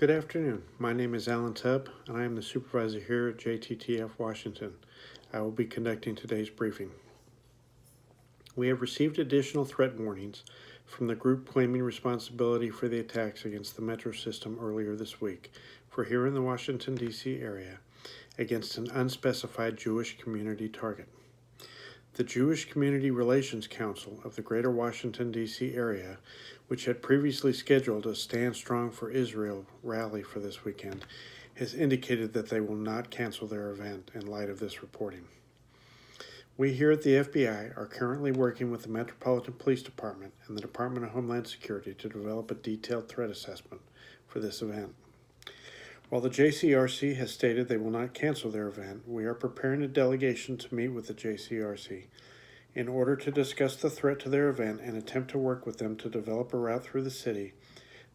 Good afternoon. My name is Alan Tubb, and I am the supervisor here at JTTF Washington. I will be conducting today's briefing. We have received additional threat warnings from the group claiming responsibility for the attacks against the metro system earlier this week for here in the Washington, D.C. area against an unspecified Jewish community target. The Jewish Community Relations Council of the Greater Washington, D.C. area, which had previously scheduled a Stand Strong for Israel rally for this weekend, has indicated that they will not cancel their event in light of this reporting. We here at the FBI are currently working with the Metropolitan Police Department and the Department of Homeland Security to develop a detailed threat assessment for this event. While the JCRC has stated they will not cancel their event, we are preparing a delegation to meet with the JCRC in order to discuss the threat to their event and attempt to work with them to develop a route through the city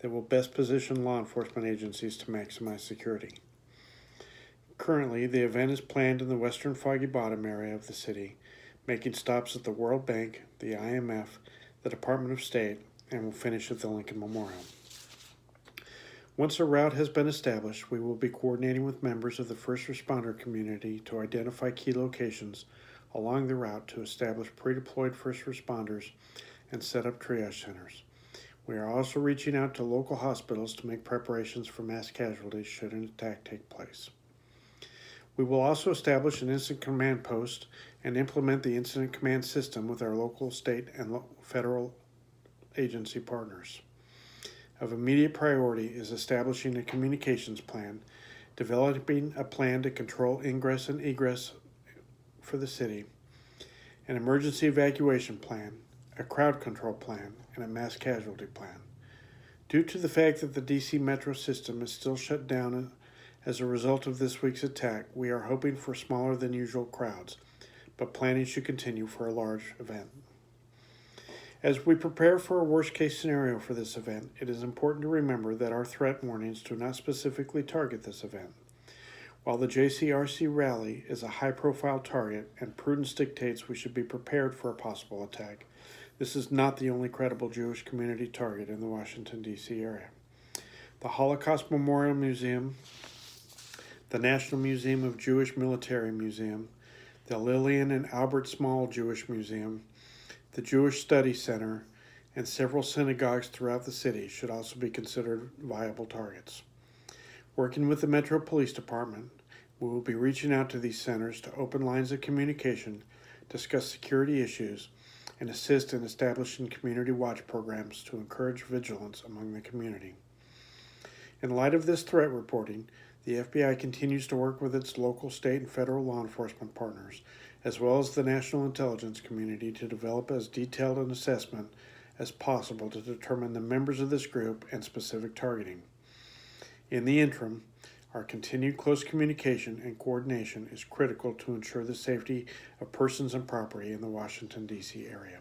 that will best position law enforcement agencies to maximize security. Currently, the event is planned in the western Foggy Bottom area of the city, making stops at the World Bank, the IMF, the Department of State, and will finish at the Lincoln Memorial. Once a route has been established, we will be coordinating with members of the first responder community to identify key locations along the route to establish pre-deployed first responders and set up triage centers. We are also reaching out to local hospitals to make preparations for mass casualties should an attack take place. We will also establish an incident command post and implement the incident command system with our local, state, and federal agency partners. Of immediate priority is establishing a communications plan, developing a plan to control ingress and egress for the city, an emergency evacuation plan, a crowd control plan, and a mass casualty plan. Due to the fact that the DC metro system is still shut down as a result of this week's attack, we are hoping for smaller than usual crowds, but planning should continue for a large event. As we prepare for a worst-case scenario for this event, it is important to remember that our threat warnings do not specifically target this event. While the JCRC rally is a high-profile target and prudence dictates we should be prepared for a possible attack, this is not the only credible Jewish community target in the Washington, D.C. area. The Holocaust Memorial Museum, the National Museum of Jewish Military Museum, the Lillian and Albert Small Jewish Museum, the Jewish Study Center, and several synagogues throughout the city should also be considered viable targets. Working with the Metro Police Department, we will be reaching out to these centers to open lines of communication, discuss security issues, and assist in establishing community watch programs to encourage vigilance among the community. In light of this threat reporting, the FBI continues to work with its local, state, and federal law enforcement partners, as well as the national intelligence community, to develop as detailed an assessment as possible to determine the members of this group and specific targeting. In the interim, our continued close communication and coordination is critical to ensure the safety of persons and property in the Washington, D.C. area.